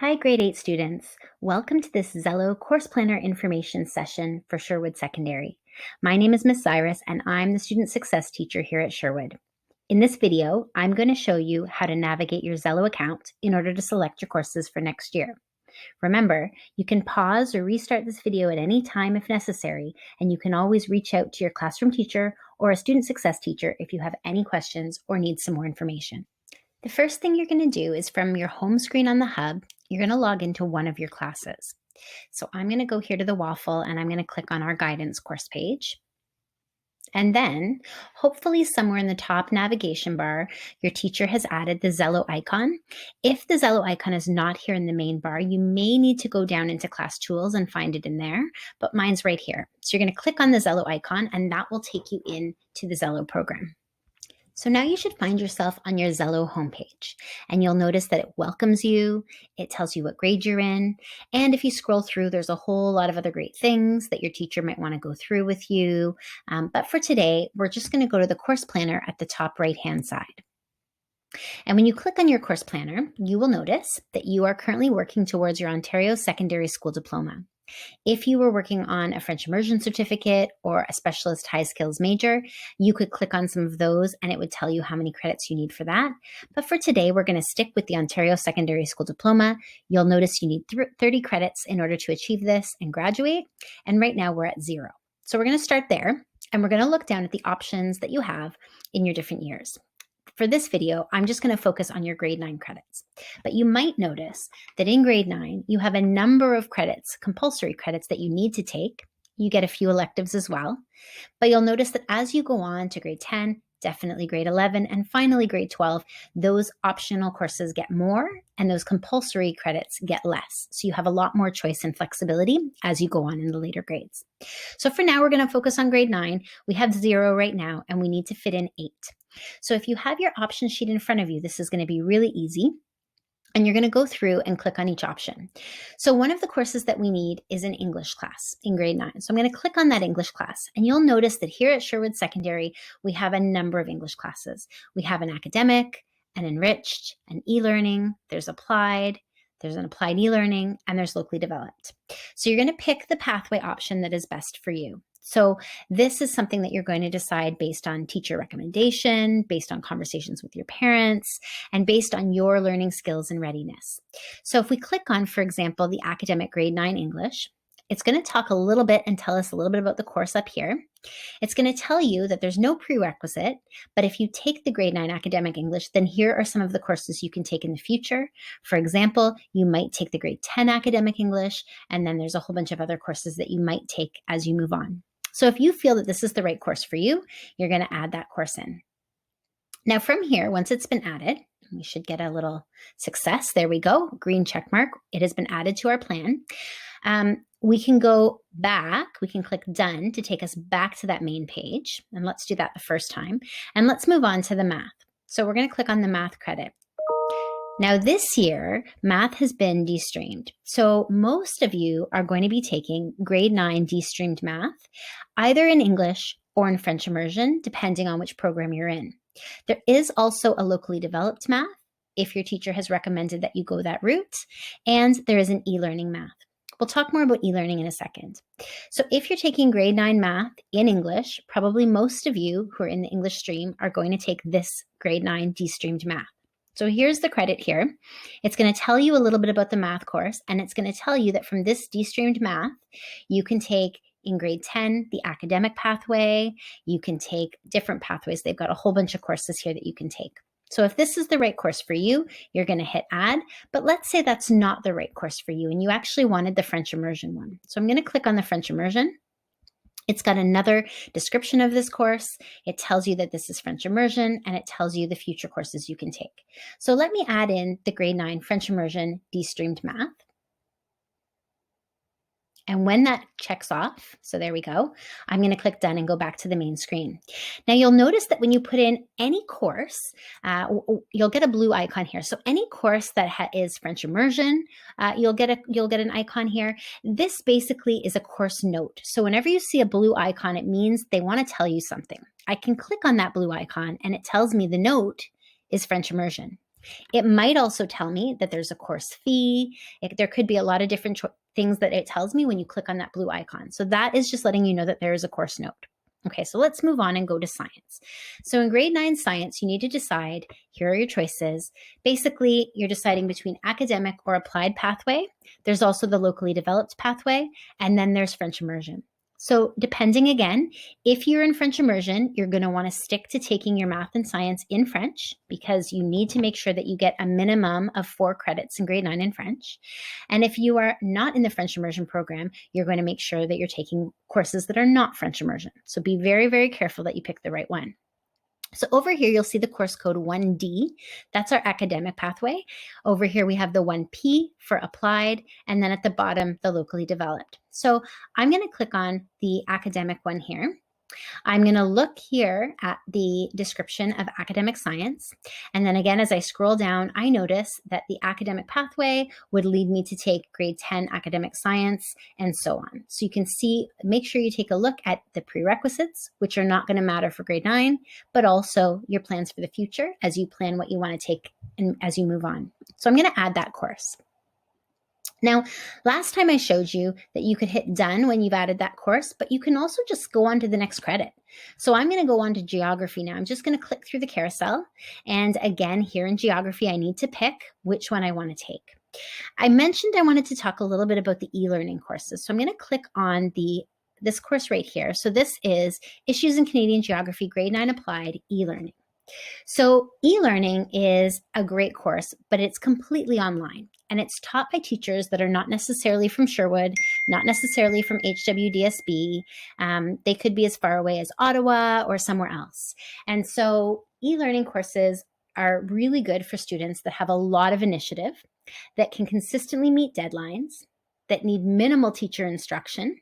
Hi, grade 8 students. Welcome to this Xello Course Planner information session for Sherwood Secondary. My name is Miss Cyrus, and I'm the Student Success Teacher here at Sherwood. In this video, I'm going to show you how to navigate your Xello account in order to select your courses for next year. Remember, you can pause or restart this video at any time if necessary, and you can always reach out to your classroom teacher or a Student Success Teacher if you have any questions or need some more information. The first thing you're going to do is from your home screen on the hub, you're going to log into one of your classes. So I'm going to go here to the waffle and I'm going to click on our guidance course page. And then hopefully somewhere in the top navigation bar, your teacher has added the Xello icon. If the Xello icon is not here in the main bar, you may need to go down into class tools and find it in there, but mine's right here. So you're going to click on the Xello icon and that will take you into the Xello program. So now you should find yourself on your Xello homepage, and you'll notice that it welcomes you, it tells you what grade you're in, and if you scroll through, there's a whole lot of other great things that your teacher might want to go through with you. But for today, we're just going to go to the course planner at the top right-hand side. And when you click on your course planner, you will notice that you are currently working towards your Ontario Secondary School Diploma. If you were working on a French immersion certificate or a specialist high skills major, you could click on some of those and it would tell you how many credits you need for that. But for today, we're going to stick with the Ontario Secondary School Diploma. You'll notice you need 30 credits in order to achieve this and graduate. And right now we're at 0. So we're going to start there and we're going to look down at the options that you have in your different years. For this video, I'm just going to focus on your grade 9 credits. But you might notice that in grade 9, you have a number of credits, compulsory credits that you need to take. You get a few electives as well. But you'll notice that as you go on to grade 10, definitely grade 11, and finally grade 12, those optional courses get more and those compulsory credits get less. So you have a lot more choice and flexibility as you go on in the later grades. So for now, we're going to focus on grade 9. We have 0 right now, and we need to fit in 8. So if you have your option sheet in front of you, this is going to be really easy. And you're going to go through and click on each option. So one of the courses that we need is an English class in grade 9. So I'm going to click on that English class. And you'll notice that here at Sherwood Secondary, we have a number of English classes. We have an academic, an enriched, an e-learning, there's an applied e-learning, and there's locally developed. So you're going to pick the pathway option that is best for you. So this is something that you're going to decide based on teacher recommendation, based on conversations with your parents, and based on your learning skills and readiness. So if we click on, for example, the academic grade 9 English, it's going to talk a little bit and tell us a little bit about the course up here. It's going to tell you that there's no prerequisite, but if you take the grade 9 academic English, then here are some of the courses you can take in the future. For example, you might take the grade 10 academic English, and then there's a whole bunch of other courses that you might take as you move on. So if you feel that this is the right course for you, you're going to add that course in. Now from here, once it's been added, we should get a little success. There we go, green check mark. It has been added to our plan. We can go back, we can click done to take us back to that main page. And let's do that the first time. And let's move on to the math. So we're going to click on the math credit. Now this year, math has been de-streamed. So most of you are going to be taking grade 9 de-streamed math, either in English or in French immersion, depending on which program you're in. There is also a locally developed math, if your teacher has recommended that you go that route, and there is an e-learning math. We'll talk more about e-learning in a second. So if you're taking grade 9 math in English, probably most of you who are in the English stream are going to take this grade 9 de-streamed math. So here's the credit here. It's going to tell you a little bit about the math course, and it's going to tell you that from this de-streamed math, you can take in grade 10, the academic pathway, you can take different pathways. They've got a whole bunch of courses here that you can take. So if this is the right course for you, you're going to hit add, but let's say that's not the right course for you and you actually wanted the French immersion one. So I'm going to click on the French immersion. It's got another description of this course. It tells you that this is French immersion and it tells you the future courses you can take. So let me add in the grade 9 French immersion de-streamed math. And when that checks off, so there we go, I'm going to click done and go back to the main screen. Now you'll notice that when you put in any course, you'll get a blue icon here. So any course that is French immersion, you'll get an icon here. This basically is a course note. So whenever you see a blue icon, it means they want to tell you something. I can click on that blue icon and it tells me the note is French immersion. It might also tell me that there's a course fee. There could be a lot of different things that it tells me when you click on that blue icon. So that is just letting you know that there is a course note. Okay, so let's move on and go to science. So in grade 9 science, you need to decide, here are your choices. Basically, you're deciding between academic or applied pathway. There's also the locally developed pathway, and then there's French immersion. So depending again, if you're in French immersion, you're going to want to stick to taking your math and science in French because you need to make sure that you get a minimum of 4 credits in grade 9 in French. And if you are not in the French immersion program, you're going to make sure that you're taking courses that are not French immersion. So be very, very careful that you pick the right one. So over here, you'll see the course code 1D. That's our academic pathway. Over here, we have the 1P for applied, and then at the bottom, the locally developed. So I'm going to click on the academic one here. I'm going to look here at the description of academic science. And then again, as I scroll down, I notice that the academic pathway would lead me to take grade 10 academic science and so on. So you can see, make sure you take a look at the prerequisites, which are not going to matter for grade 9, but also your plans for the future as you plan what you want to take and as you move on. So I'm going to add that course. Now, last time I showed you that you could hit done when you've added that course, but you can also just go on to the next credit. So I'm going to go on to geography now. I'm just going to click through the carousel. And again, here in geography, I need to pick which one I want to take. I mentioned I wanted to talk a little bit about the e-learning courses. So I'm going to click on this course right here. So this is Issues in Canadian Geography, Grade 9 Applied, e-learning. So e-learning is a great course, but it's completely online. And it's taught by teachers that are not necessarily from Sherwood, not necessarily from HWDSB. They could be as far away as Ottawa or somewhere else. And so e-learning courses are really good for students that have a lot of initiative, that can consistently meet deadlines, that need minimal teacher instruction.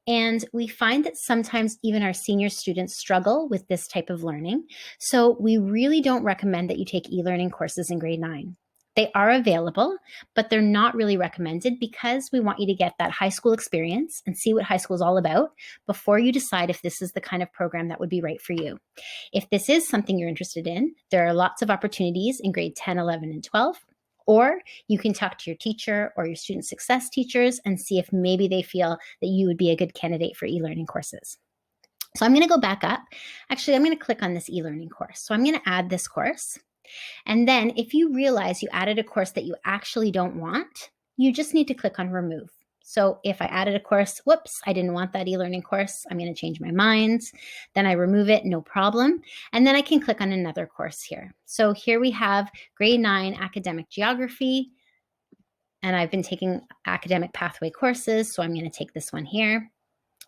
And we find that sometimes even our senior students struggle with this type of learning. So we really don't recommend that you take e-learning courses in grade 9. They are available, but they're not really recommended because we want you to get that high school experience and see what high school is all about before you decide if this is the kind of program that would be right for you. If this is something you're interested in, there are lots of opportunities in grade 10, 11, and 12. Or you can talk to your teacher or your student success teachers and see if maybe they feel that you would be a good candidate for e-learning courses. So I'm going to go back up. Actually, I'm going to click on this e-learning course. So I'm going to add this course. And then if you realize you added a course that you actually don't want, you just need to click on remove. So if I added a course, whoops, I didn't want that e-learning course, I'm going to change my mind. Then I remove it, no problem. And then I can click on another course here. So here we have grade 9 academic geography. And I've been taking academic pathway courses, so I'm going to take this one here.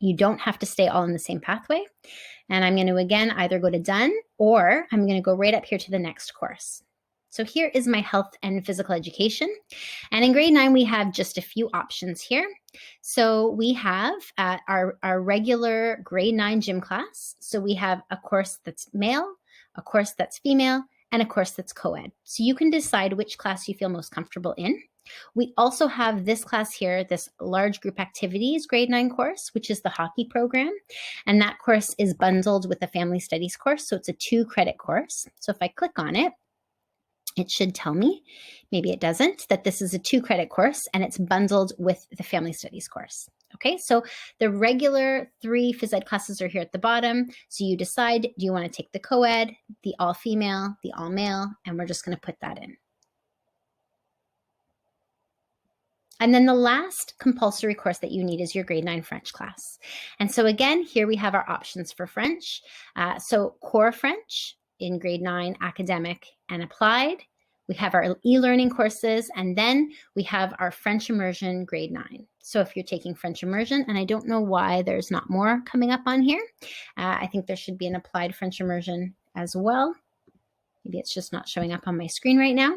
You don't have to stay all in the same pathway. And I'm going to, again, either go to done or I'm going to go right up here to the next course. So here is my health and physical education. And in grade 9, we have just a few options here. So we have our regular grade 9 gym class. So we have a course that's male, a course that's female, and a course that's co-ed. So you can decide which class you feel most comfortable in. We also have this class here, this large group activities grade 9 course, which is the hockey program. And that course is bundled with the family studies course. So it's a 2-credit course. So if I click on it, it should tell me, maybe it doesn't, that this is a 2-credit course and it's bundled with the family studies course. Okay, so the regular 3 phys ed classes are here at the bottom. So you decide, do you want to take the co-ed, the all-female, the all-male, and we're just going to put that in. And then the last compulsory course that you need is your grade 9 French class. And so again, here we have our options for French. So core French in grade 9, academic and applied. We have our e-learning courses, and then we have our French immersion grade 9. So if you're taking French immersion, and I don't know why there's not more coming up on here, I think there should be an applied French immersion as well. Maybe it's just not showing up on my screen right now.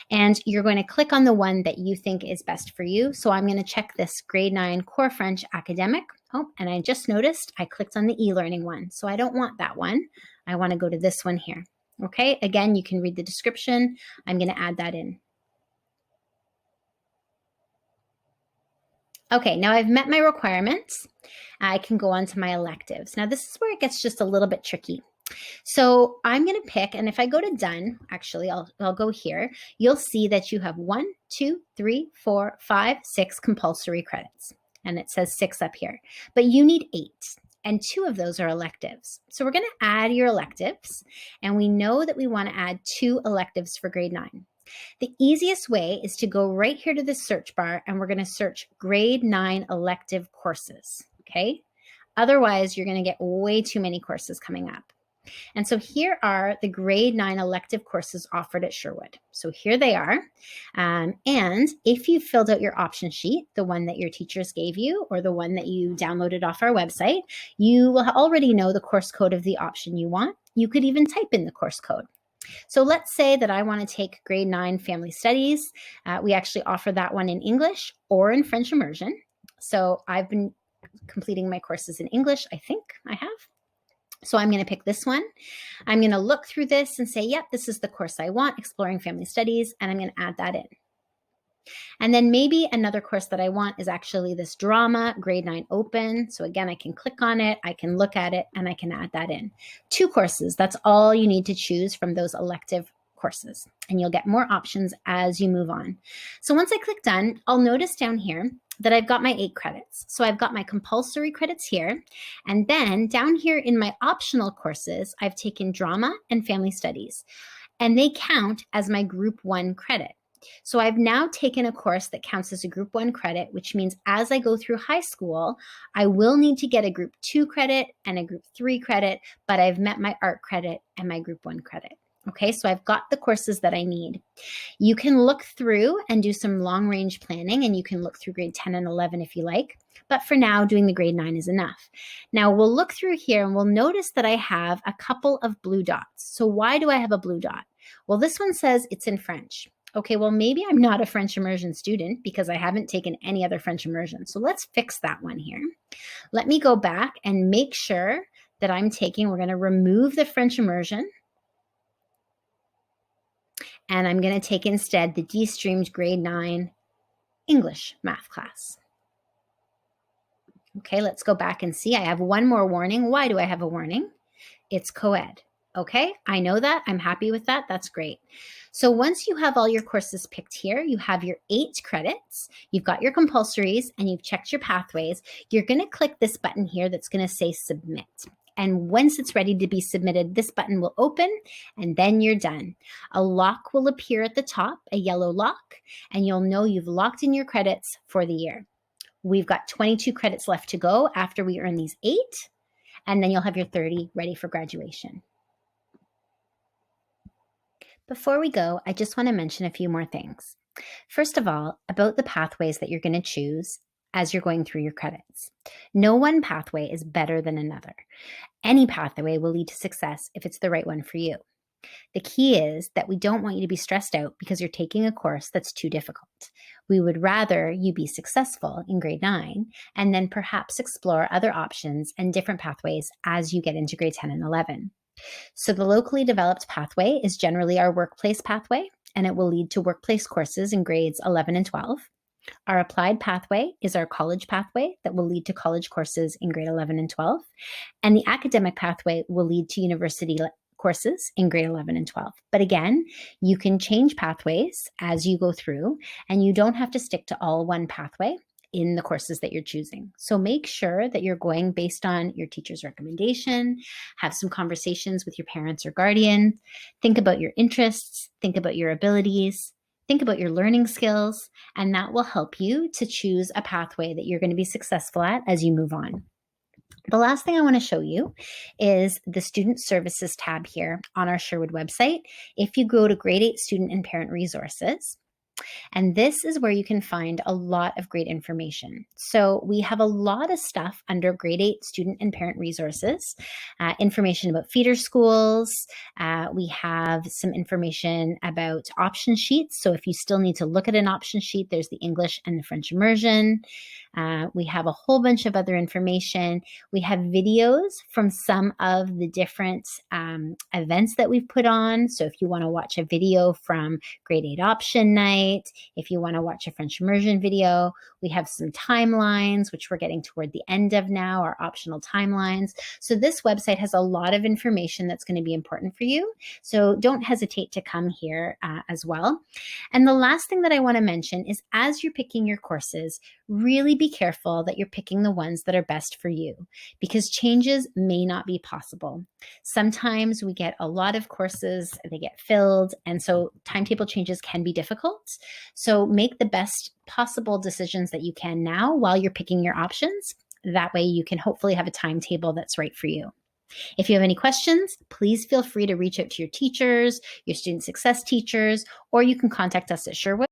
And you're going to click on the one that you think is best for you. So I'm going to check this grade 9 core French academic. Oh, and I just noticed I clicked on the e-learning one. So I don't want that one. I want to go to this one here. Okay, again, you can read the description. I'm going to add that in. Okay, now I've met my requirements. I can go on to my electives. Now this is where it gets just a little bit tricky. So I'm going to pick, and if I go to done, actually, I'll go here. You'll see that you have 1, 2, 3, 4, 5, 6 compulsory credits. And it says 6 up here, but you need 8. And 2 of those are electives. So we're going to add your electives. And we know that we want to add 2 electives for grade 9. The easiest way is to go right here to the search bar, and we're going to search grade 9 elective courses. Okay. Otherwise, you're going to get way too many courses coming up. And so here are the grade 9 elective courses offered at Sherwood. So here they are. And if you filled out your option sheet, the one that your teachers gave you or the one that you downloaded off our website, you will already know the course code of the option you want. You could even type in the course code. So let's say that I want to take grade 9 family studies. We actually offer that one in English or in French immersion. So I've been completing my courses in English. I think I have. So I'm going to pick this one. I'm going to look through this and say, yep, this is the course I want, Exploring Family Studies, and I'm going to add that in. And then maybe another course that I want is actually this drama, grade 9 open. So again, I can click on it, I can look at it, and I can add that in. 2 courses, that's all you need to choose from those elective courses. And you'll get more options as you move on. So once I click done, I'll notice down here that I've got my 8 credits. So I've got my compulsory credits here. And then down here in my optional courses, I've taken drama and family studies. And they count as my group 1 credit. So I've now taken a course that counts as a group 1 credit, which means as I go through high school, I will need to get a group 2 credit and a group 3 credit, but I've met my art credit and my group 1 credit. Okay, so I've got the courses that I need. You can look through and do some long range planning, and you can look through grade 10 and 11 if you like. But for now, doing the grade 9 is enough. Now we'll look through here and we'll notice that I have a couple of blue dots. So why do I have a blue dot? Well, this one says it's in French. Okay, well, maybe I'm not a French immersion student because I haven't taken any other French immersion. So let's fix that one here. Let me go back and make sure that we're going to remove the French immersion. And I'm going to take instead the de-streamed grade 9 English math class. Okay, let's go back and see. I have one more warning. Why do I have a warning? It's co-ed. Okay, I know that. I'm happy with that. That's great. So once you have all your courses picked here, you have your 8 credits, you've got your compulsories, and you've checked your pathways, you're going to click this button here that's going to say submit. And once it's ready to be submitted, this button will open and then you're done. A lock will appear at the top, a yellow lock, and you'll know you've locked in your credits for the year. We've got 22 credits left to go after we earn these 8, and then you'll have your 30 ready for graduation. Before we go, I just want to mention a few more things. First of all, about the pathways that you're going to choose as you're going through your credits. No one pathway is better than another. Any pathway will lead to success if it's the right one for you. The key is that we don't want you to be stressed out because you're taking a course that's too difficult. We would rather you be successful in grade 9 and then perhaps explore other options and different pathways as you get into grade 10 and 11. So the locally developed pathway is generally our workplace pathway, and it will lead to workplace courses in grades 11 and 12. Our applied pathway is our college pathway that will lead to college courses in grade 11 and 12. And the academic pathway will lead to university courses in grade 11 and 12. But again, you can change pathways as you go through, and you don't have to stick to all one pathway in the courses that you're choosing. So make sure that you're going based on your teacher's recommendation, have some conversations with your parents or guardian, think about your interests, think about your abilities, think about your learning skills, and that will help you to choose a pathway that you're going to be successful at as you move on. The last thing I want to show you is the Student Services tab here on our Sherwood website. If you go to Grade 8 Student and Parent Resources, and this is where you can find a lot of great information. So we have a lot of stuff under Grade 8 Student and Parent Resources, information about feeder schools. We have some information about option sheets. So if you still need to look at an option sheet, there's the English and the French immersion. We have a whole bunch of other information. We have videos from some of the different events that we've put on. So if you want to watch a video from grade 8 option night, if you want to watch a French immersion video, we have some timelines, which we're getting toward the end of now, our optional timelines. So this website has a lot of information that's going to be important for you. So don't hesitate to come here as well. And the last thing that I want to mention is as you're picking your courses, really be careful that you're picking the ones that are best for you, because changes may not be possible. Sometimes we get a lot of courses, they get filled, and so timetable changes can be difficult. So make the best possible decisions that you can now while you're picking your options. That way you can hopefully have a timetable that's right for you. If you have any questions, please feel free to reach out to your teachers, your student success teachers, or you can contact us at Sherwood.